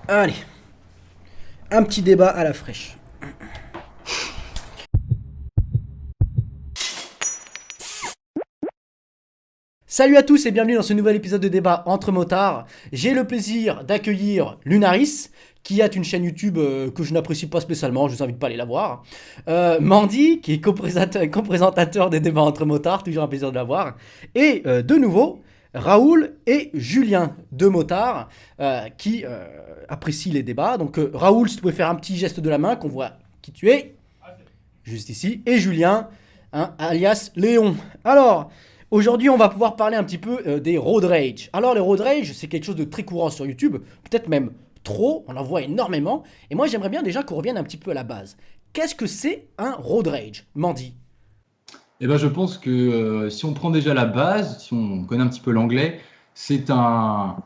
Allez, un petit débat à la fraîche. Salut à tous et bienvenue dans ce nouvel épisode de débat entre motards. J'ai le plaisir d'accueillir Lunaris, qui a une chaîne YouTube que je n'apprécie pas spécialement, je vous invite pas à aller la voir. Mandy, qui est co-présentateur des débats entre motards, toujours un plaisir de la voir. Et de nouveau, Raoul et Julien de Motard, qui apprécient les débats. Donc Raoul, si tu pouvais faire un petit geste de la main, qu'on voit qui tu es, juste ici. Et Julien, hein, alias Léon. Alors, aujourd'hui, on va pouvoir parler un petit peu des road rage. Alors, les road rage, c'est quelque chose de très courant sur YouTube, peut-être même trop, on en voit énormément. Et moi, j'aimerais bien déjà qu'on revienne un petit peu à la base. Qu'est-ce que c'est un road rage, Mandy? Eh ben, je pense que si on prend déjà la base, si on connaît un petit peu l'anglais, c'est un,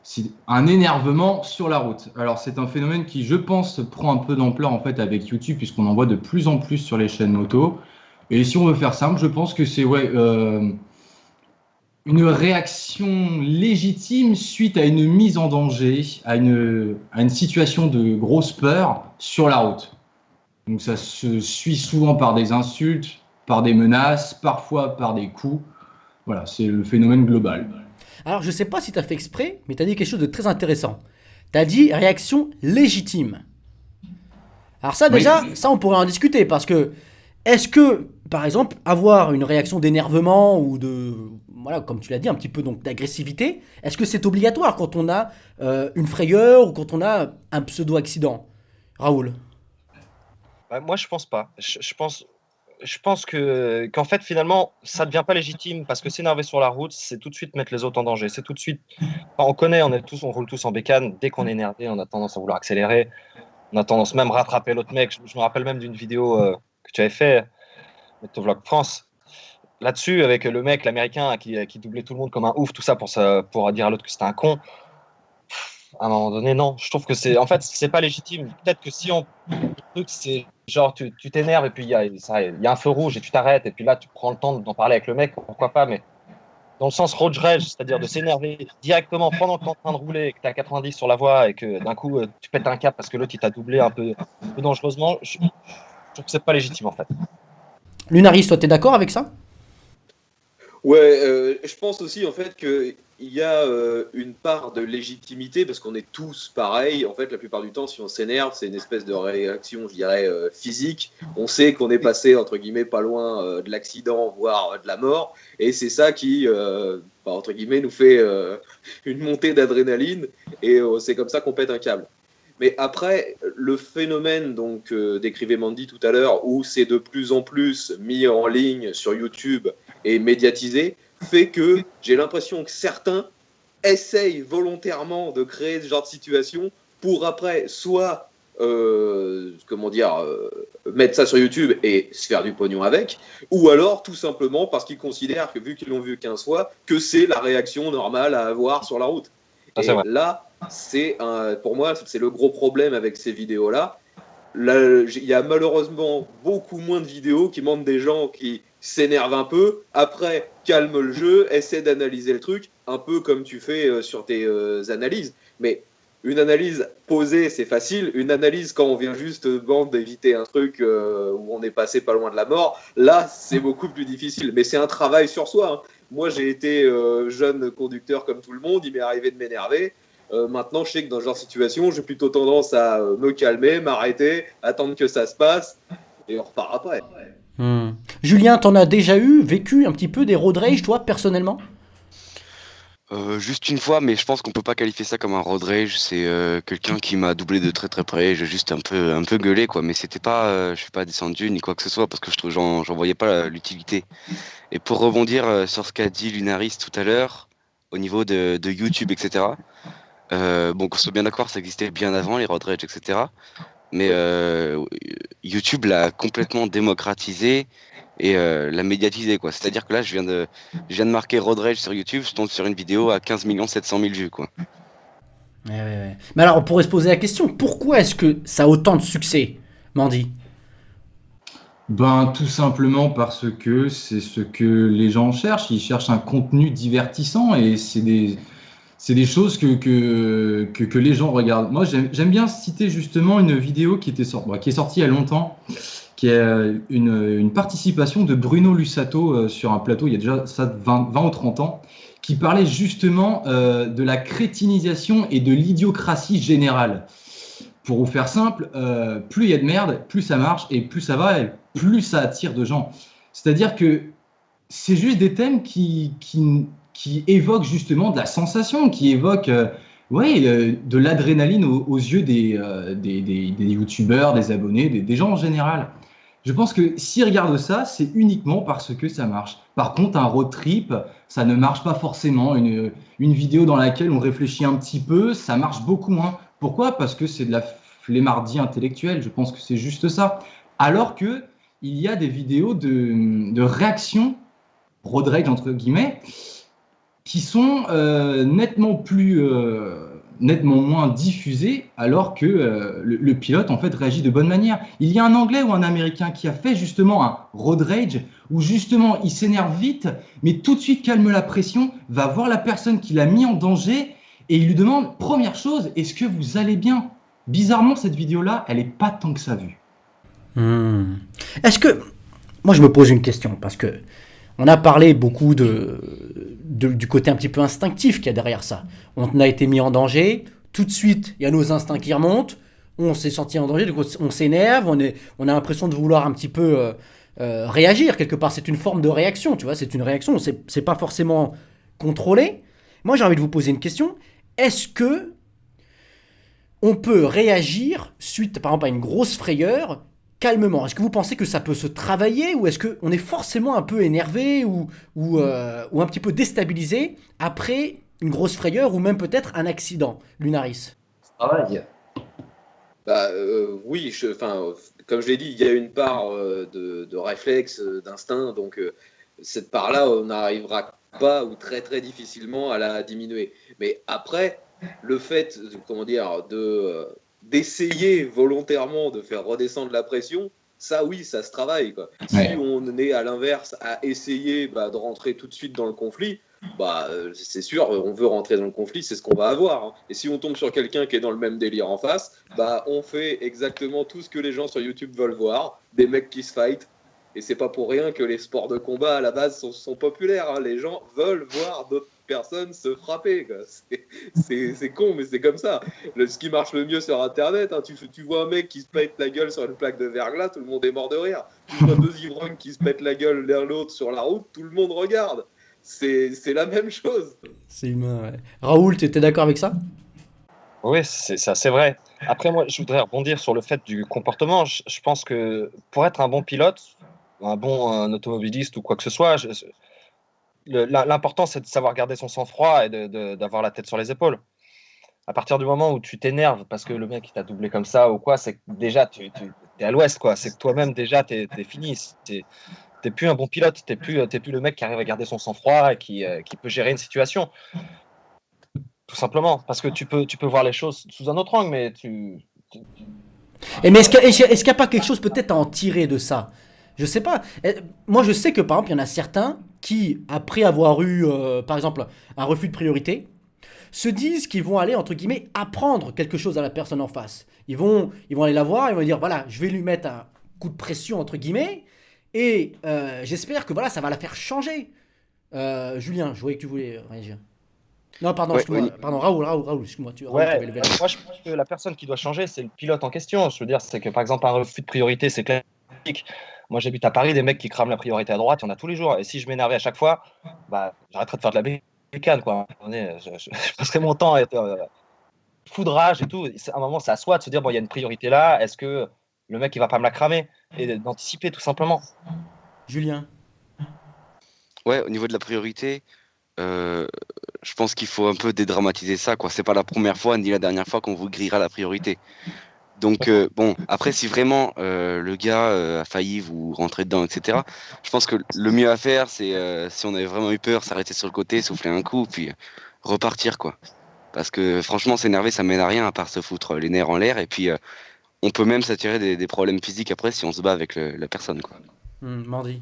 c'est un énervement sur la route. Alors, c'est un phénomène qui, je pense, prend un peu d'ampleur en fait avec YouTube, puisqu'on en voit de plus en plus sur les chaînes moto. Et si on veut faire simple, je pense que c'est une réaction légitime suite à une mise en danger, à une situation de grosse peur sur la route. Donc ça se suit souvent par des insultes, par des menaces, parfois par des coups. Voilà, c'est le phénomène global. Alors, je sais pas si tu as fait exprès, mais tu as dit quelque chose de très intéressant. Tu as dit réaction légitime. Alors ça Oui. déjà, ça on pourrait en discuter parce que est-ce que, par exemple, avoir une réaction d'énervement ou de, voilà, comme tu l'as dit, un petit peu donc d'agressivité, est-ce que c'est obligatoire quand on a une frayeur ou quand on a un pseudo-accident? Raoul. Bah, moi, je pense pas. Je pense qu'en fait, finalement, ça devient pas légitime parce que s'énerver sur la route, c'est tout de suite mettre les autres en danger. C'est tout de suite. Enfin, on connaît, on roule tous en bécane. Dès qu'on est énervé, on a tendance à vouloir accélérer. On a tendance même à rattraper l'autre mec. Je me rappelle même d'une vidéo que tu avais fait, Motovlog France, là-dessus, avec le mec, l'américain, qui doublait tout le monde comme un ouf, tout ça pour dire à l'autre que c'était un con. À un moment donné, non. Je trouve que c'est, en fait, c'est pas légitime. Peut-être que si on, le truc, c'est genre, tu t'énerves et puis il y a un feu rouge et tu t'arrêtes et puis là, tu prends le temps d'en parler avec le mec, pourquoi pas, mais dans le sens road rage, c'est-à-dire de s'énerver directement pendant que tu es en train de rouler et que tu as 90 sur la voie et que d'un coup, tu pètes un câble parce que l'autre, il t'a doublé un peu dangereusement, je trouve que c'est pas légitime, en fait. Lunaris, toi t'es d'accord avec ça? Ouais, je pense aussi en fait qu'il y a une part de légitimité parce qu'on est tous pareils. En fait, la plupart du temps, si on s'énerve, c'est une espèce de réaction, je dirais, physique. On sait qu'on est passé entre guillemets pas loin de l'accident, voire de la mort, et c'est ça qui, entre guillemets, nous fait une montée d'adrénaline, et c'est comme ça qu'on pète un câble. Mais après, le phénomène, donc, décrivait Mandy tout à l'heure, où c'est de plus en plus mis en ligne sur YouTube et médiatisé, fait que j'ai l'impression que certains essayent volontairement de créer ce genre de situation pour après soit mettre ça sur YouTube et se faire du pognon avec, ou alors tout simplement parce qu'ils considèrent que vu qu'ils l'ont vu 15 fois, que c'est la réaction normale à avoir sur la route. Ça, c'est Et vrai. là, pour moi, c'est le gros problème avec ces vidéos-là. Là, il y a malheureusement beaucoup moins de vidéos qui montrent des gens qui s'énervent un peu, après calment le jeu, essaient d'analyser le truc, un peu comme tu fais sur tes analyses. Mais une analyse posée, c'est facile. Une analyse quand on vient juste d'éviter un truc où on est passé pas loin de la mort, là, c'est beaucoup plus difficile. Mais c'est un travail sur soi, hein. Moi, j'ai été jeune conducteur comme tout le monde, il m'est arrivé de m'énerver. Maintenant, je sais que dans ce genre de situation, j'ai plutôt tendance à me calmer, m'arrêter, attendre que ça se passe, et on repart après. Hmm. Julien, t'en as déjà vécu un petit peu des road rage, toi, personnellement? Juste une fois, mais je pense qu'on peut pas qualifier ça comme un road rage. C'est quelqu'un qui m'a doublé de très très près. J'ai juste un peu gueulé quoi, mais c'était pas, je suis pas descendu ni quoi que ce soit parce que je trouve j'en voyais pas l'utilité. Et pour rebondir sur ce qu'a dit Lunaris tout à l'heure, au niveau de YouTube, etc. Bon, qu'on soit bien d'accord, ça existait bien avant les road rage, etc. Mais Oui. YouTube l'a complètement démocratisé et l'a médiatisé quoi. C'est-à-dire que là, je viens de marquer road rage sur YouTube, je tombe sur une vidéo à 15 700 000 vues quoi. Ouais, ouais, ouais. Mais alors, on pourrait se poser la question, pourquoi est-ce que ça a autant de succès, Mandy? Ben, tout simplement parce que c'est ce que les gens cherchent. Ils cherchent un contenu divertissant et c'est des choses que les gens regardent. Moi, j'aime bien citer justement une vidéo qui est sortie il y a longtemps, qui est une participation de Bruno Lussato sur un plateau, il y a déjà ça 20 ou 30 ans, qui parlait justement de la crétinisation et de l'idiocratie générale. Pour vous faire simple, plus il y a de merde, plus ça marche, et plus ça va, et plus ça attire de gens. C'est-à-dire que c'est juste des thèmes qui évoquent justement de la sensation, qui évoquent de l'adrénaline aux yeux des youtubeurs, des abonnés, des gens en général. Je pense que s'ils regardent ça, c'est uniquement parce que ça marche. Par contre, un road trip, ça ne marche pas forcément. Une vidéo dans laquelle on réfléchit un petit peu, ça marche beaucoup moins. Pourquoi ? Parce que c'est de la flemmardie intellectuelle. Je pense que c'est juste ça. Alors que il y a des vidéos de réaction, road rage entre guillemets, qui sont nettement moins diffusées, alors que le pilote en fait réagit de bonne manière. Il y a un Anglais ou un Américain qui a fait justement un road rage où justement il s'énerve vite, mais tout de suite calme la pression, va voir la personne qui l'a mis en danger et il lui demande, première chose, est-ce que vous allez bien ? Bizarrement, cette vidéo-là, elle n'est pas tant que ça vue. Est-ce que... Moi, je me pose une question, parce que on a parlé beaucoup du côté un petit peu instinctif qu'il y a derrière ça. On a été mis en danger, tout de suite, il y a nos instincts qui remontent, on s'est senti en danger, donc on s'énerve, on a l'impression de vouloir un petit peu réagir, quelque part. C'est une forme de réaction, tu vois, c'est une réaction, c'est pas forcément contrôlé. Moi, j'ai envie de vous poser une question. Est-ce que on peut réagir suite, par exemple, à une grosse frayeur, calmement? Est-ce que vous pensez que ça peut se travailler, ou est-ce qu'on est forcément un peu énervé ou un petit peu déstabilisé après une grosse frayeur ou même peut-être un accident, Lunaris? Travail. Oui, comme je l'ai dit, il y a une part de réflexe, d'instinct, donc cette part-là, on n'arrivera pas ou très très difficilement à la diminuer. Mais après, le fait, d'essayer volontairement de faire redescendre la pression, ça oui, ça se travaille, quoi. Ouais. Si on est à l'inverse à essayer de rentrer tout de suite dans le conflit, c'est sûr, on veut rentrer dans le conflit, c'est ce qu'on va avoir, hein. Et si on tombe sur quelqu'un qui est dans le même délire en face, on fait exactement tout ce que les gens sur YouTube veulent voir, des mecs qui se fight. Et c'est pas pour rien que les sports de combat à la base sont populaires, hein. Les gens veulent voir d'autres personnes se frapper, quoi. C'est con, mais c'est comme ça. Ce qui marche le mieux sur Internet, hein, tu vois un mec qui se pète la gueule sur une plaque de verglas, tout le monde est mort de rire. Tu vois deux ivrognes qui se pètent la gueule l'un l'autre sur la route, tout le monde regarde. C'est la même chose. C'est humain, ouais. Raoul, tu étais d'accord avec ça? Oui, c'est vrai. Après, moi, je voudrais rebondir sur le fait du comportement. Je pense que pour être un bon pilote, un automobiliste ou quoi que ce soit, l'important, c'est de savoir garder son sang-froid et d'avoir la tête sur les épaules. À partir du moment où tu t'énerves parce que le mec il t'a doublé comme ça ou quoi, c'est que déjà tu es à l'ouest, quoi. C'est que toi-même déjà t'es fini. T'es plus un bon pilote. T'es plus le mec qui arrive à garder son sang-froid et qui peut gérer une situation. Tout simplement, parce que tu peux voir les choses sous un autre angle, mais Mais est-ce qu'il n'y a pas quelque chose peut-être à en tirer de ça? Je sais pas. Moi, je sais que par exemple, il y en a certains qui, après avoir eu, par exemple, un refus de priorité, se disent qu'ils vont aller, entre guillemets, apprendre quelque chose à la personne en face. Ils vont aller la voir, ils vont dire, voilà, je vais lui mettre un coup de pression, entre guillemets, et j'espère que voilà, ça va la faire changer. Julien, je voyais que tu voulais réagir. Non, pardon, Ouais, excuse-moi. oui. Pardon, Raoul, excuse-moi. Raoul, ouais. t'avais levé la main. Moi, je pense que la personne qui doit changer, c'est le pilote en question. Je veux dire, c'est que par exemple, un refus de priorité, c'est classique. Moi, j'habite à Paris, des mecs qui crament la priorité à droite, il y en a tous les jours. Et si je m'énervais à chaque fois, j'arrêterais de faire de la bécane, quoi. Je passerais mon temps à être foudrage et tout. À un moment, c'est à soi de se dire, bon, il y a une priorité là, est-ce que le mec, il va pas me la cramer? Et d'anticiper, tout simplement. Julien. Ouais, au niveau de la priorité, je pense qu'il faut un peu dédramatiser ça, quoi. C'est pas la première fois ni la dernière fois qu'on vous grillera la priorité. Donc, bon, après, si vraiment le gars a failli vous rentrer dedans, etc., je pense que le mieux à faire, c'est, si on avait vraiment eu peur, s'arrêter sur le côté, souffler un coup, puis repartir, quoi. Parce que franchement, s'énerver, ça mène à rien, à part se foutre les nerfs en l'air, et puis on peut même s'attirer des problèmes physiques après si on se bat avec la personne, quoi. Mandy.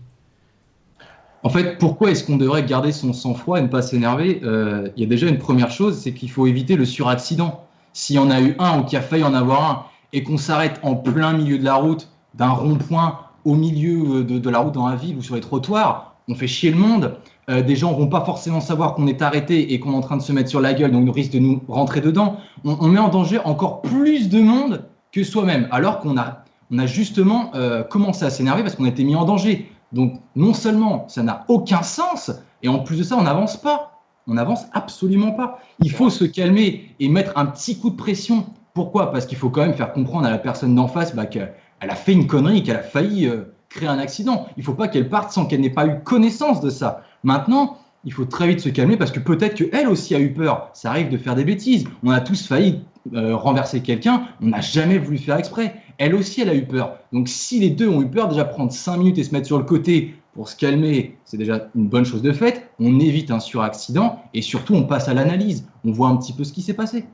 En fait, pourquoi est-ce qu'on devrait garder son sang-froid et ne pas s'énerver? Il y a déjà une première chose, c'est qu'il faut éviter le suraccident. S'il y en a eu un ou qu'il y a failli en avoir un et qu'on s'arrête en plein milieu de la route, d'un rond-point au milieu de la route dans la ville ou sur les trottoirs, on fait chier le monde. Des gens ne vont pas forcément savoir qu'on est arrêté et qu'on est en train de se mettre sur la gueule, donc on risque de nous rentrer dedans. On met en danger encore plus de monde que soi-même, alors qu'on a justement commencé à s'énerver parce qu'on a été mis en danger. Donc non seulement ça n'a aucun sens, et en plus de ça, on n'avance pas. On n'avance absolument pas. Il faut se calmer et mettre un petit coup de pression. Pourquoi? Parce qu'il faut quand même faire comprendre à la personne d'en face qu'elle a fait une connerie, qu'elle a failli créer un accident. Il ne faut pas qu'elle parte sans qu'elle n'ait pas eu connaissance de ça. Maintenant, il faut très vite se calmer parce que peut-être qu'elle aussi a eu peur. Ça arrive de faire des bêtises. On a tous failli renverser quelqu'un. On n'a jamais voulu faire exprès. Elle aussi, elle a eu peur. Donc si les deux ont eu peur, déjà prendre 5 minutes et se mettre sur le côté pour se calmer, c'est déjà une bonne chose de faite. On évite un suraccident et surtout, on passe à l'analyse. On voit un petit peu ce qui s'est passé.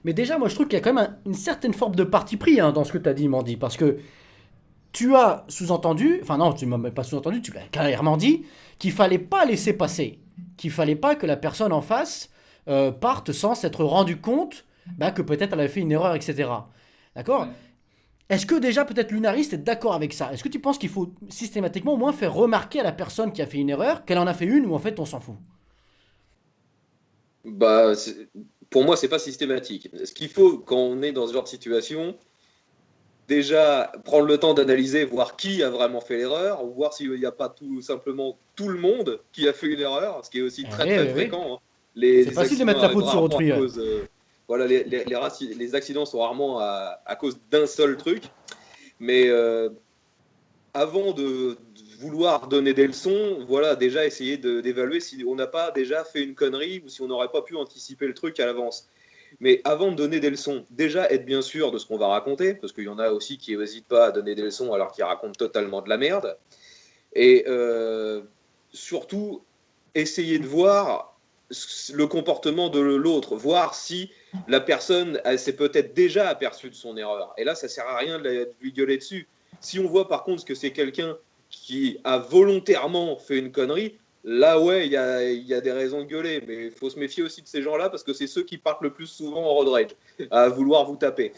Mais déjà, moi, je trouve qu'il y a quand même une certaine forme de parti pris dans ce que tu as dit, Mandy, parce que tu as sous-entendu, enfin non, tu ne m'as même pas sous-entendu, tu l'as clairement dit, qu'il fallait pas laisser passer, qu'il fallait pas que la personne en face parte sans s'être rendu compte que peut-être elle avait fait une erreur, etc. D'accord? Est-ce que déjà peut-être Lunariste est d'accord avec ça? Est-ce que tu penses qu'il faut systématiquement au moins faire remarquer à la personne qui a fait une erreur qu'elle en a fait une ou en fait on s'en fout? Bah, pour moi, c'est pas systématique. Ce qu'il faut quand on est dans ce genre de situation, déjà prendre le temps d'analyser, voir qui a vraiment fait l'erreur, ou voir s'il n'y a pas tout simplement tout le monde qui a fait une erreur, ce qui est aussi très fréquent. Hein. C'est facile de mettre la faute sur autrui. Voilà, les accidents sont rarement à cause d'un seul truc. Mais avant de vouloir donner des leçons, voilà, déjà essayer d'évaluer si on n'a pas déjà fait une connerie ou si on n'aurait pas pu anticiper le truc à l'avance. Mais avant de donner des leçons, déjà être bien sûr de ce qu'on va raconter, parce qu'il y en a aussi qui n'hésitent pas à donner des leçons alors qu'ils racontent totalement de la merde. Et surtout, essayer de voir le comportement de l'autre, voir si la personne s'est peut-être déjà aperçue de son erreur. Et là, ça ne sert à rien de lui gueuler dessus. Si on voit par contre que c'est quelqu'un qui a volontairement fait une connerie, là, ouais, il y a des raisons de gueuler. Mais il faut se méfier aussi de ces gens-là parce que c'est ceux qui partent le plus souvent en road rage, à vouloir vous taper.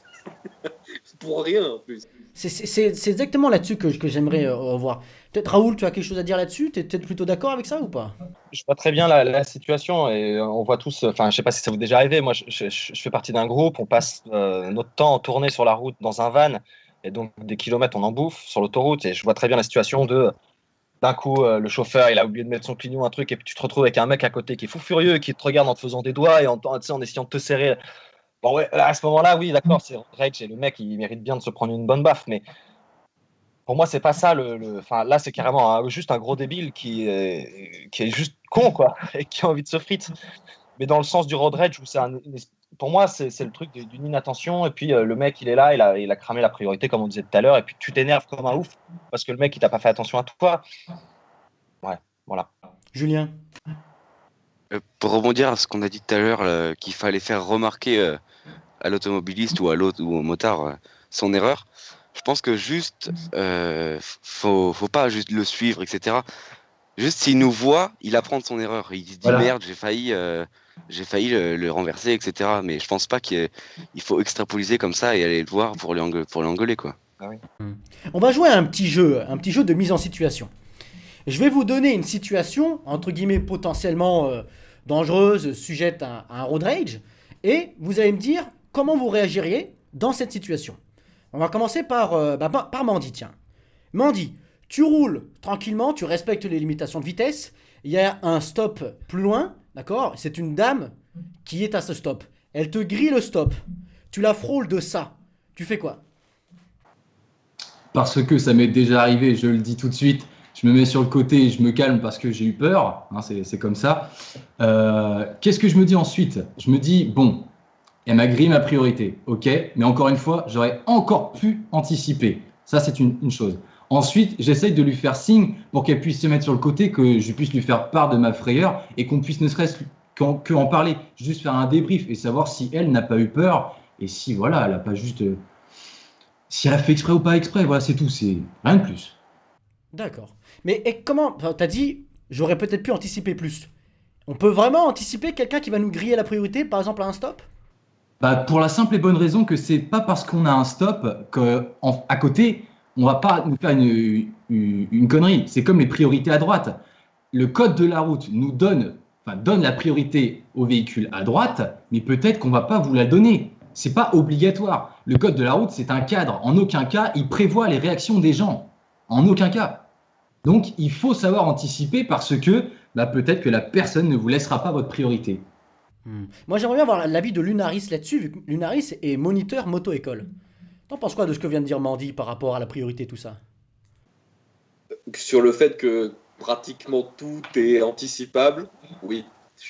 Pour rien, en plus. C'est exactement là-dessus que j'aimerais revoir. Peut-être Raoul, tu as quelque chose à dire là-dessus? Tu es peut-être plutôt d'accord avec ça ou pas? Je vois très bien la situation et on voit tous, enfin, je sais pas si ça vous est déjà arrivé, moi je fais partie d'un groupe, on passe notre temps en tournée sur la route dans un van et donc des kilomètres on en bouffe sur l'autoroute et je vois très bien la situation d'un coup le chauffeur il a oublié de mettre son clignon, un truc, et puis tu te retrouves avec un mec à côté qui est fou furieux, qui te regarde en te faisant des doigts et en essayant de te serrer. Bon ouais, là, à ce moment-là, oui, d'accord, c'est rage et le mec il mérite bien de se prendre une bonne baffe, mais pour moi, c'est pas ça. Enfin, là, c'est carrément juste un gros débile qui est juste con, quoi, et qui a envie de se frite. Mais dans le sens du road rage, où pour moi, c'est le truc d'une inattention. Et puis, le mec, il est là, il a cramé la priorité, comme on disait tout à l'heure. Et puis, tu t'énerves comme un ouf parce que le mec, il t'a pas fait attention à toi. Ouais, voilà. Julien? Pour rebondir à ce qu'on a dit tout à l'heure, qu'il fallait faire remarquer à l'automobiliste ou à l'autre ou au motard son erreur. Je pense que juste, faut pas juste le suivre, etc. Juste s'il nous voit, il apprend de son erreur. Il se dit merde, j'ai failli le renverser, etc. Mais je pense pas qu'il faut extrapoliser comme ça et aller le voir pour l'engueuler, quoi. Ah oui. On va jouer à un petit jeu de mise en situation. Je vais vous donner une situation, entre guillemets, potentiellement dangereuse, sujette à un road rage, et vous allez me dire comment vous réagiriez dans cette situation. On va commencer par Mandy, tiens. Mandy, tu roules tranquillement, tu respectes les limitations de vitesse, il y a un stop plus loin, d'accord? C'est une dame qui est à ce stop. Elle te grille le stop. Tu la frôles de ça. Tu fais quoi? Parce que ça m'est déjà arrivé, je le dis tout de suite, je me mets sur le côté et je me calme parce que j'ai eu peur, hein, c'est comme ça. Qu'est-ce que je me dis ensuite? Je me dis, bon, elle m'a grillé ma priorité, ok, mais encore une fois, j'aurais encore pu anticiper. Ça, c'est une chose. Ensuite, j'essaye de lui faire signe pour qu'elle puisse se mettre sur le côté, que je puisse lui faire part de ma frayeur et qu'on puisse ne serait-ce qu'en parler, juste faire un débrief et savoir si elle n'a pas eu peur et si, voilà, elle n'a pas juste... si elle a fait exprès ou pas exprès, voilà, c'est tout, c'est rien de plus. D'accord. Mais et comment, enfin, t'as dit, j'aurais peut-être pu anticiper plus. On peut vraiment anticiper quelqu'un qui va nous griller la priorité, par exemple à un stop? Bah, pour la simple et bonne raison que c'est pas parce qu'on a un stop qu'à côté, on va pas nous faire une connerie. C'est comme les priorités à droite. Le code de la route nous donne la priorité aux véhicules à droite, mais peut-être qu'on va pas vous la donner. C'est pas obligatoire. Le code de la route, c'est un cadre. En aucun cas, il prévoit les réactions des gens. En aucun cas. Donc, il faut savoir anticiper parce que peut-être que la personne ne vous laissera pas votre priorité. Moi, j'aimerais bien avoir l'avis de Lunaris là-dessus, vu que Lunaris est moniteur moto-école. T'en penses quoi de ce que vient de dire Mandy par rapport à la priorité, tout ça? Sur le fait que pratiquement tout est anticipable, oui, je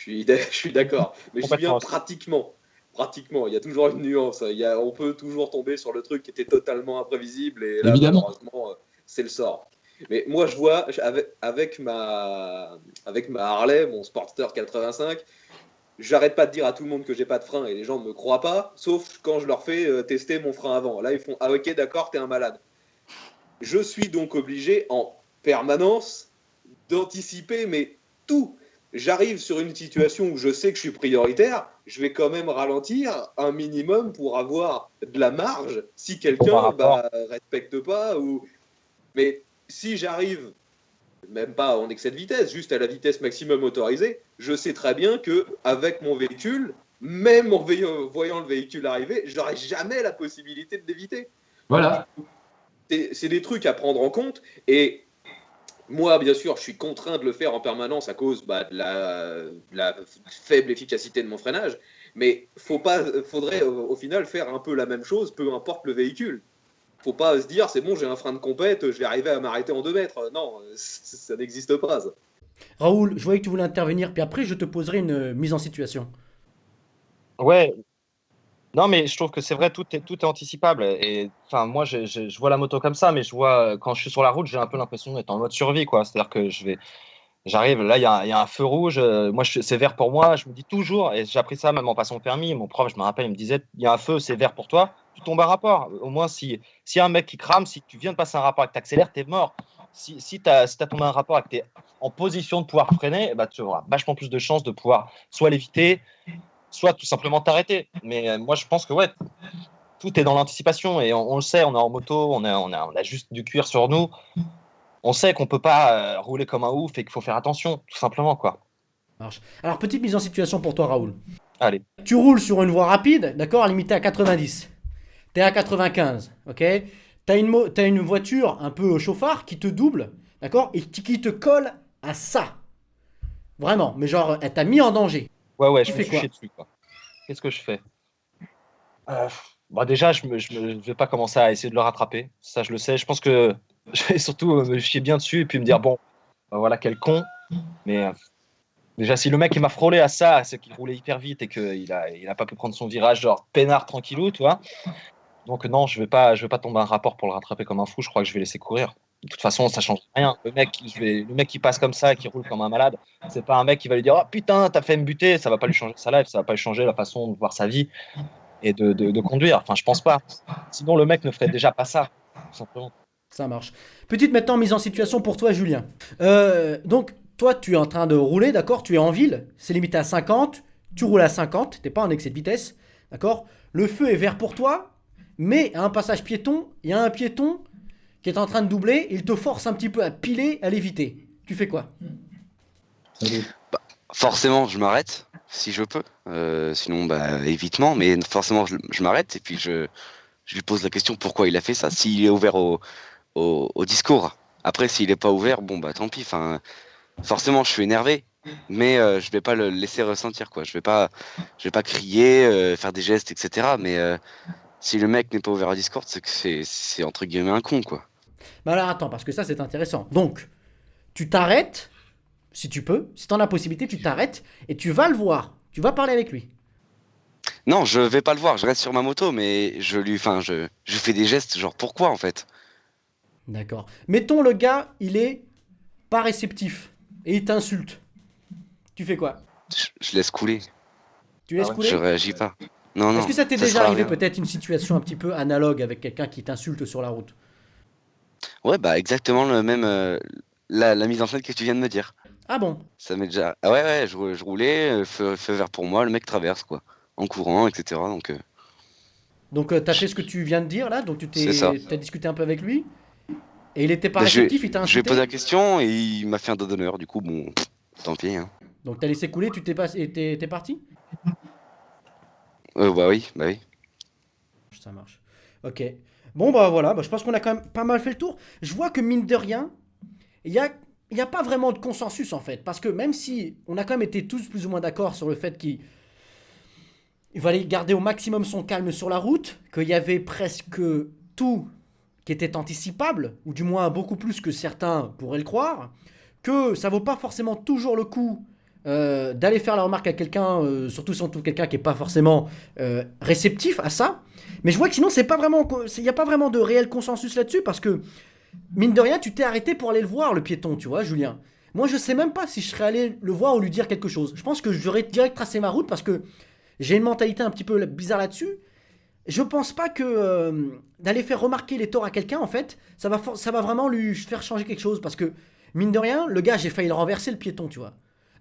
suis d'accord. Mais je dis bien pratiquement. Pratiquement, il y a toujours une nuance. On peut toujours tomber sur le truc qui était totalement imprévisible et là, Évidemment. malheureusement, c'est le sort. Mais moi, je vois, avec ma Harley, mon Sportster 85, j'arrête pas de dire à tout le monde que j'ai pas de frein et les gens ne me croient pas, sauf quand je leur fais tester mon frein avant. Là, ils font ah ok, d'accord, t'es un malade. Je suis donc obligé en permanence d'anticiper, mais tout. J'arrive sur une situation où je sais que je suis prioritaire, je vais quand même ralentir un minimum pour avoir de la marge si quelqu'un respecte pas. Mais si j'arrive même pas en excès de vitesse, juste à la vitesse maximum autorisée, je sais très bien que avec mon véhicule, même en voyant le véhicule arriver, j'aurai jamais la possibilité de l'éviter. Voilà. C'est des trucs à prendre en compte et moi, bien sûr, je suis contraint de le faire en permanence à cause de la faible efficacité de mon freinage, mais faudrait au final faire un peu la même chose, peu importe le véhicule. Faut pas se dire, c'est bon, j'ai un frein de compète, je vais arriver à m'arrêter en 2 mètres. Non, ça n'existe pas. Ça. Raoul, je voyais que tu voulais intervenir, puis après je te poserai une mise en situation. Ouais, non, mais je trouve que c'est vrai, tout est anticipable. Et enfin, moi, je vois la moto comme ça, mais je vois quand je suis sur la route, j'ai un peu l'impression d'être en mode survie, quoi. C'est-à-dire que j'arrive, là, il y a un feu rouge. Moi, c'est vert pour moi. Je me dis toujours, et j'ai appris ça même en passant le permis. Mon prof, je me rappelle, il me disait, il y a un feu, c'est vert pour toi. Tu tombes à rapport. Au moins, s'il y a un mec qui crame, si tu viens de passer un rapport et que tu accélères, t'es mort. Si t'as tombé un rapport et que tu es en position de pouvoir freiner, bah, tu auras vachement plus de chances de pouvoir soit l'éviter, soit tout simplement t'arrêter. Mais moi, je pense que ouais, tout est dans l'anticipation et on le sait, on est en moto, on a juste du cuir sur nous. On sait qu'on peut pas rouler comme un ouf et qu'il faut faire attention, tout simplement, quoi. Marche. Alors, petite mise en situation pour toi, Raoul. Allez. Tu roules sur une voie rapide, d'accord, limitée à 90. T'es à 95, ok? T'as une voiture un peu chauffard qui te double, d'accord, et qui te colle à ça. Vraiment, mais genre, elle t'a mis en danger. Ouais, Tu je me fais suis quoi? chié dessus, quoi. Qu'est-ce que je fais? Bah déjà, je vais pas commencer à essayer de le rattraper. Ça, je le sais. Je pense que je vais surtout me chier bien dessus et puis me dire, bon, bah voilà, quel con. Mais déjà, si le mec il m'a frôlé à ça, c'est qu'il roulait hyper vite et qu'il a pas pu prendre son virage, genre peinard, tranquillou, tu vois. Donc non, je vais pas tomber un rapport pour le rattraper comme un fou. Je crois que je vais laisser courir. De toute façon, ça change rien. Le mec qui passe comme ça, qui roule comme un malade, c'est pas un mec qui va lui dire, oh putain, t'as fait me buter. Ça va pas lui changer sa life, ça va pas lui changer la façon de voir sa vie et de conduire. Enfin, je pense pas. Sinon, le mec ne ferait déjà pas ça, tout simplement. Ça marche. Petite maintenant mise en situation pour toi, Julien. Donc, toi, tu es en train de rouler, d'accord? Tu es en ville, c'est limité à 50. Tu roules à 50, t'es pas en excès de vitesse, d'accord? Le feu est vert pour toi, mais à un passage piéton, il y a un piéton qui est en train de doubler, il te force un petit peu à piler, à l'éviter. Tu fais quoi? Forcément, je m'arrête si je peux. Sinon, évitement. Mais forcément, je m'arrête et puis je lui pose la question pourquoi il a fait ça. S'il est ouvert au discours. Après, s'il n'est pas ouvert, bon, tant pis. Enfin, forcément, je suis énervé. Mais je vais pas le laisser ressentir, quoi. Je vais pas crier, faire des gestes, etc. Mais si le mec n'est pas ouvert au discours, c'est que c'est entre guillemets un con, quoi. Bah alors attends, parce que ça c'est intéressant. Donc, tu t'arrêtes, si tu peux, si t'en as la possibilité, tu t'arrêtes et tu vas le voir. Tu vas parler avec lui. Non, je vais pas le voir. Je reste sur ma moto, mais je fais des gestes, genre pourquoi en fait? D'accord. Mettons le gars, il est pas réceptif et il t'insulte. Tu fais quoi? Je laisse couler. Tu laisses Ah ouais. couler? Je réagis pas. Non, non. Est-ce que ça t'est ça déjà sera arrivé rien. peut-être une situation un petit peu analogue avec quelqu'un qui t'insulte sur la route? Ouais, bah exactement le même, la mise en scène que tu viens de me dire. Ah bon? Ça m'est déjà. Ah ouais, ouais, je roulais, feu vert pour moi, le mec traverse, quoi. En courant, etc. Donc, Donc t'as fait ce que tu viens de dire là, donc c'est ça. t'as discuté un peu avec lui, et il était pas Bah, réceptif, il t'a je lui ai posé la insulté? question et il m'a fait un dos d'honneur, du coup, bon, tant pis, hein. Donc t'as laissé couler, tu t'es pas... et t'es parti? Bah oui, bah oui. Ça marche. Ok. Bon bah voilà, bah, je pense qu'on a quand même pas mal fait le tour. Je vois que mine de rien, il y a pas vraiment de consensus en fait, parce que même si on a quand même été tous plus ou moins d'accord sur le fait il fallait garder au maximum son calme sur la route, qu'il y avait presque tout qui était anticipable, ou du moins beaucoup plus que certains pourraient le croire, que ça vaut pas forcément toujours le coup d'aller faire la remarque à quelqu'un, surtout si on trouve quelqu'un qui est pas forcément réceptif à ça. Mais je vois que sinon c'est pas vraiment, il n'y a pas vraiment de réel consensus là-dessus parce que mine de rien, tu t'es arrêté pour aller le voir le piéton, tu vois, Julien. Moi, je sais même pas si je serais allé le voir ou lui dire quelque chose. Je pense que j'aurais direct tracé ma route parce que j'ai une mentalité un petit peu bizarre là-dessus. Je pense pas que d'aller faire remarquer les torts à quelqu'un, en fait, ça va vraiment lui faire changer quelque chose. Parce que, mine de rien, le gars, j'ai failli le renverser, le piéton, tu vois.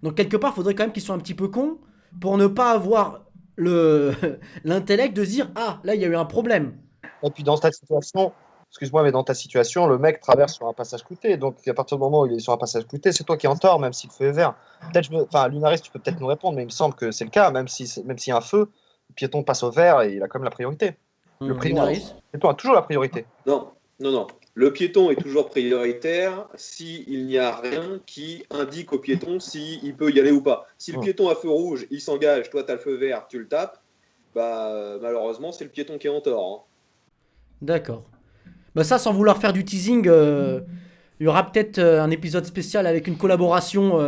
Donc, quelque part, il faudrait quand même qu'il soit un petit peu con pour ne pas avoir le l'intellect de se dire ah, là, il y a eu un problème. Et puis dans ta situation, excuse-moi, mais dans ta situation, le mec traverse sur un passage clouté. Donc à partir du moment où il est sur un passage clouté, c'est toi qui es en tort, même si le feu est vert. Peut-être, enfin, Lunaris, tu peux peut-être nous répondre, mais il me semble que c'est le cas, même s'il y a un feu, le piéton passe au vert et il a quand même la priorité. Le Lunaris. piéton a toujours la priorité. Non, non, non. Le piéton est toujours prioritaire s'il n'y a rien qui indique au piéton s'il peut y aller ou pas. Si le piéton a feu rouge, il s'engage, toi tu as le feu vert, tu le tapes, bah malheureusement c'est le piéton qui est en tort. Hein. D'accord. Bah ça, sans vouloir faire du teasing, il y aura peut-être un épisode spécial avec une collaboration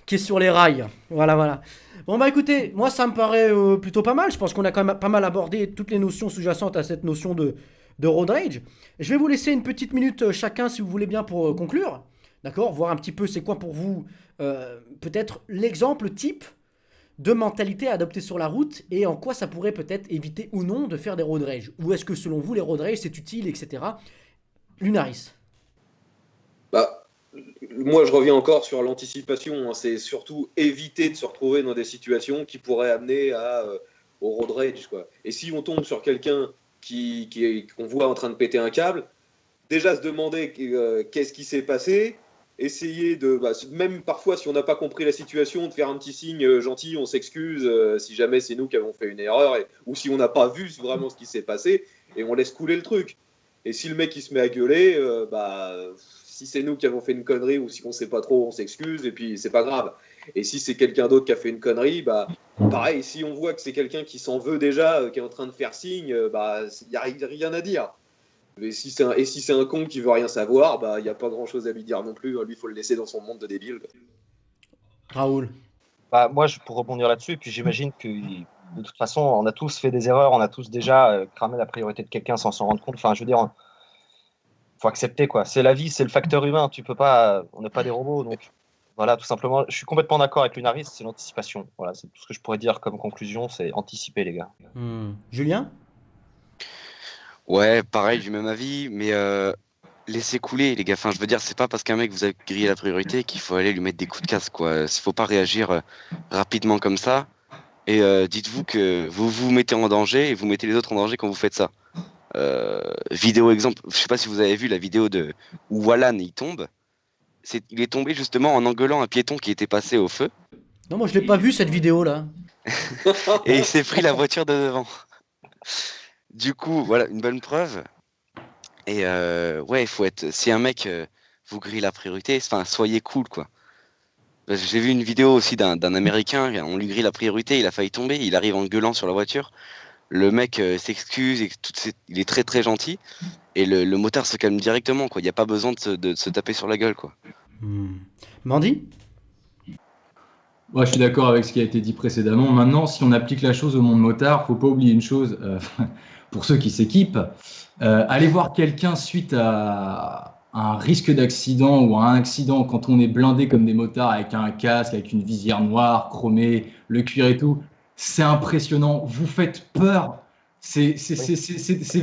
qui est sur les rails. Voilà, voilà. Bon bah écoutez, moi ça me paraît plutôt pas mal. Je pense qu'on a quand même pas mal abordé toutes les notions sous-jacentes à cette notion de road rage. Je vais vous laisser une petite minute chacun si vous voulez bien pour conclure. D'accord? Voir un petit peu c'est quoi pour vous peut-être l'exemple type de mentalité à adopter sur la route et en quoi ça pourrait peut-être éviter ou non de faire des road rage. Ou est-ce que selon vous les road rage c'est utile, etc. Lunaris. Bah, moi je reviens encore sur l'anticipation. Hein. C'est surtout éviter de se retrouver dans des situations qui pourraient amener au road rage. Quoi. Et si on tombe sur quelqu'un qu'on voit en train de péter un câble, déjà se demander qu'est-ce qui s'est passé, essayer de, même parfois si on n'a pas compris la situation, de faire un petit signe gentil, on s'excuse si jamais c'est nous qui avons fait une erreur, ou si on n'a pas vu vraiment ce qui s'est passé, et on laisse couler le truc. Et si le mec il se met à gueuler, si c'est nous qui avons fait une connerie ou si on sait pas trop, on s'excuse et puis c'est pas grave. Et si c'est quelqu'un d'autre qui a fait une connerie, pareil, si on voit que c'est quelqu'un qui s'en veut déjà, qui est en train de faire signe, il n'y a rien à dire. Mais si c'est un con qui veut rien savoir, il n'y a pas grand chose à lui dire non plus. Lui, il faut le laisser dans son monde de débile. Raoul. Bah, moi, pour rebondir là-dessus, puis j'imagine que de toute façon, on a tous fait des erreurs, on a tous déjà cramé la priorité de quelqu'un sans s'en rendre compte. Enfin, je veux dire, faut accepter quoi. C'est la vie, c'est le facteur humain. Tu peux pas, on n'est pas des robots, donc voilà, tout simplement. Je suis complètement d'accord avec Lunaris, c'est l'anticipation. Voilà, c'est tout ce que je pourrais dire comme conclusion, c'est anticiper les gars. Julien. Ouais, pareil, du même avis, mais laissez couler, les gars. Enfin, je veux dire, c'est pas parce qu'un mec vous a grillé la priorité qu'il faut aller lui mettre des coups de casse, quoi. Il faut pas réagir rapidement comme ça. Et dites-vous que vous vous mettez en danger et vous mettez les autres en danger quand vous faites ça. Vidéo exemple, je sais pas si vous avez vu la vidéo où Wallan il tombe. Il est tombé justement en engueulant un piéton qui était passé au feu. Non, moi je l'ai pas vu cette vidéo là. Et il s'est pris la voiture de devant. Du coup, voilà, une bonne preuve. Et ouais, il faut être. Si un mec vous grille la priorité, enfin, soyez cool, quoi. Parce que j'ai vu une vidéo aussi d'un Américain, on lui grille la priorité, il a failli tomber, il arrive en gueulant sur la voiture. Le mec s'excuse, et il est très très gentil. Et le motard se calme directement, quoi. Il n'y a pas besoin de se taper sur la gueule, quoi. Mandy. Ouais, je suis d'accord avec ce qui a été dit précédemment. Maintenant, si on applique la chose au monde motard, faut pas oublier une chose, pour ceux qui s'équipent, aller voir quelqu'un suite à un risque d'accident ou à un accident quand on est blindé comme des motards avec un casque, avec une visière noire, chromée, le cuir et tout, c'est impressionnant. Vous faites peur. C'est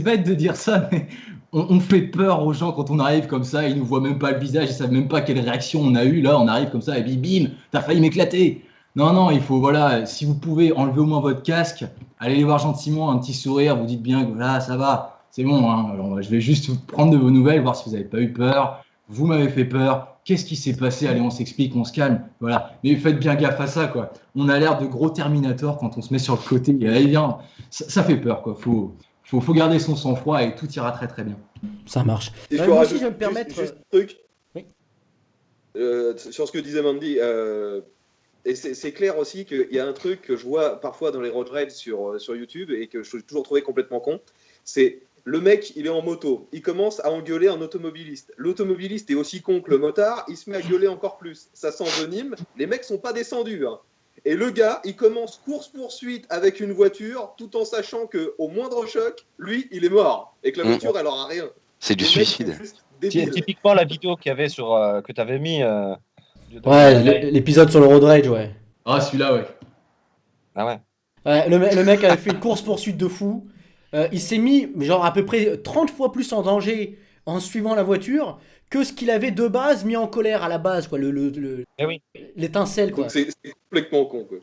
bête de dire ça, mais on fait peur aux gens quand on arrive comme ça, ils nous voient même pas le visage, ils savent même pas quelle réaction on a eu. Là, on arrive comme ça et puis bim, t'as failli m'éclater. Non, non, il faut, voilà, si vous pouvez enlever au moins votre casque, allez les voir gentiment, un petit sourire, vous dites bien que voilà, ça va, c'est bon. Hein. Alors, je vais juste prendre de vos nouvelles, voir si vous n'avez pas eu peur. Vous m'avez fait peur. Qu'est-ce qui s'est passé? Allez, on s'explique, on se calme. Voilà. Mais faites bien gaffe à ça, quoi. On a l'air de gros Terminator quand on se met sur le côté. Et allez, bien, ça fait peur, quoi. Faut garder son sang-froid et tout ira très très bien. Ça marche. Et je moi peux aussi, je rajouter vais me permettre. juste un truc Oui. sur ce que disait Mandy. Et c'est clair aussi qu'il y a un truc que je vois parfois dans les road raids sur YouTube et que je suis toujours trouvé complètement con. C'est le mec, il est en moto, il commence à engueuler un automobiliste. L'automobiliste est aussi con que le motard, il se met à gueuler encore plus. Ça s'envenime, les mecs sont pas descendus. Hein. Et le gars, il commence course-poursuite avec une voiture tout en sachant qu'au moindre choc, lui, il est mort. Et que la voiture, elle aura rien. C'est du Les mecs suicide. sont juste débiles. Typiquement, la vidéo qu'il y avait que tu avais mis. Ouais, l'épisode sur le road rage, ouais. Ah, celui-là, ouais. Ah ouais. Ouais, le mec avait fait une course-poursuite de fou. Il s'est mis genre à peu près 30 fois plus en danger en suivant la voiture que ce qu'il avait de base mis en colère à la base, quoi. Eh oui. L'étincelle, quoi. Donc c'est complètement con. Quoi.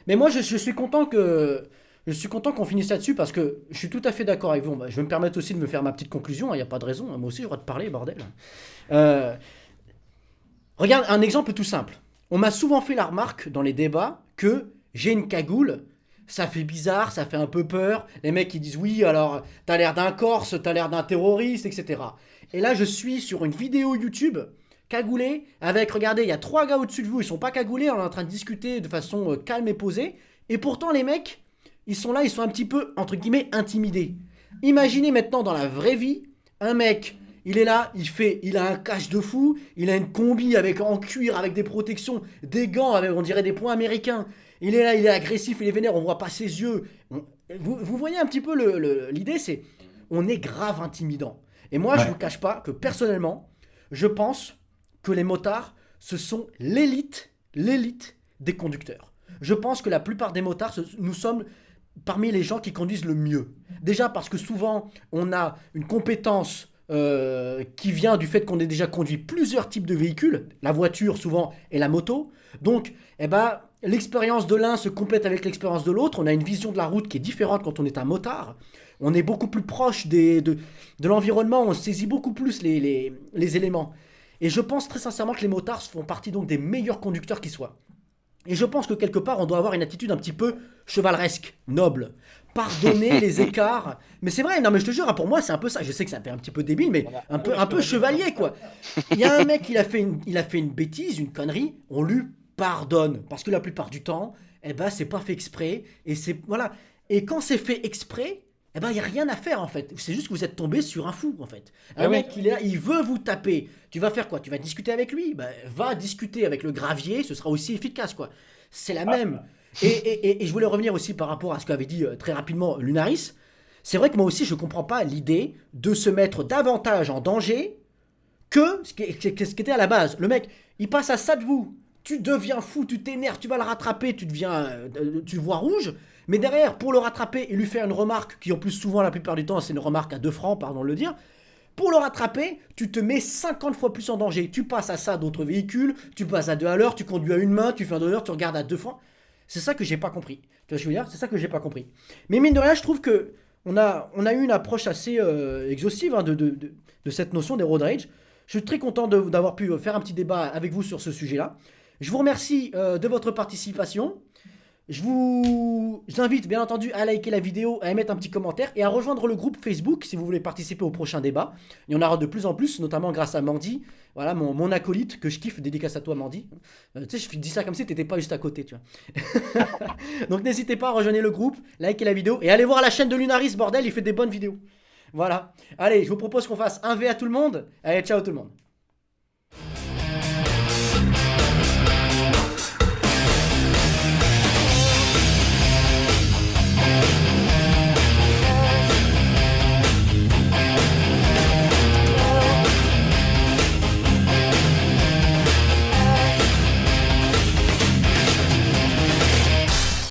Mais moi, je suis content qu'on finisse là-dessus parce que je suis tout à fait d'accord avec vous. Je vais me permettre aussi de me faire ma petite conclusion. Il n'y a pas de raison. Moi aussi, j'ai le droit de parler, bordel. Regarde, un exemple tout simple. On m'a souvent fait la remarque dans les débats que j'ai une cagoule. Ça fait bizarre, ça fait un peu peur. Les mecs, ils disent oui, alors t'as l'air d'un Corse, t'as l'air d'un terroriste, etc. Et là, je suis sur une vidéo YouTube cagoulé avec, regardez, il y a 3 gars au-dessus de vous, ils sont pas cagoulés, on est en train de discuter de façon calme et posée. Et pourtant, les mecs, ils sont là, ils sont un petit peu, entre guillemets, intimidés. Imaginez maintenant dans la vraie vie, un mec, il est là, il a un cache de fou, il a une combi en cuir avec des protections, des gants avec, on dirait, des points américains. Il est là, il est agressif, il est vénère, on voit pas ses yeux. Vous voyez un petit peu l'idée, c'est on est grave intimidant. Et moi, je vous cache pas que personnellement, je pense que les motards, ce sont l'élite des conducteurs. Je pense que la plupart des motards, nous sommes parmi les gens qui conduisent le mieux. Déjà parce que souvent, on a une compétence qui vient du fait qu'on ait déjà conduit plusieurs types de véhicules, la voiture souvent et la moto. Donc, l'expérience de l'un se complète avec l'expérience de l'autre. On a une vision de la route qui est différente quand on est un motard. On est beaucoup plus proche de l'environnement, on saisit beaucoup plus les éléments. Et je pense très sincèrement que les motards font partie donc des meilleurs conducteurs qui soient. Et je pense que quelque part, on doit avoir une attitude un petit peu chevaleresque, noble. Pardonner les écarts. Mais c'est vrai, non mais je te jure, pour moi c'est un peu ça. Je sais que ça fait un petit peu débile, mais un peu chevalier quoi. Il y a un mec, il a fait une bêtise, une connerie, on lui pardonne. Parce que la plupart du temps, c'est pas fait exprès. Et c'est, voilà. Et quand c'est fait exprès, il n'y a rien à faire en fait. C'est juste que vous êtes tombé sur un fou en fait. Un mec, il est là, il veut vous taper. Tu vas faire quoi? Tu vas discuter avec lui? Va discuter avec le gravier, ce sera aussi efficace quoi. C'est la même. Et je voulais revenir aussi par rapport à ce qu'avait dit très rapidement Lunaris. C'est vrai que moi aussi je comprends pas l'idée de se mettre davantage en danger que ce qui était à la base. Le mec, il passe à ça de vous. Tu deviens fou, tu t'énerves, tu vas le rattraper, tu vois rouge. Mais derrière, pour le rattraper et lui faire une remarque, qui en plus souvent la plupart du temps c'est une remarque à 2 francs, pardon de le dire, pour le rattraper, tu te mets 50 fois plus en danger. Tu passes à ça d'autres véhicules, tu passes à 2 à l'heure, tu conduis à une main, tu fais un 2 à l'heure, tu regardes à 2 francs. C'est ça que j'ai pas compris. Tu vois ce que je veux dire? C'est ça que j'ai pas compris. Mais mine de rien, je trouve que on a eu une approche assez exhaustive de cette notion des road rage. Je suis très content d'avoir pu faire un petit débat avec vous sur ce sujet-là. Je vous remercie de votre participation. Je vous invite bien entendu à liker la vidéo, à émettre un petit commentaire et à rejoindre le groupe Facebook si vous voulez participer au prochain débat. Il y en aura de plus en plus, notamment grâce à Mandy, voilà mon acolyte que je kiffe, dédicace à toi Mandy. Tu sais, je dis ça comme si t'étais pas juste à côté, tu vois. Donc n'hésitez pas à rejoindre le groupe, liker la vidéo et allez voir la chaîne de Lunaris, bordel, il fait des bonnes vidéos. Voilà. Allez, je vous propose qu'on fasse un V à tout le monde. Allez, ciao tout le monde.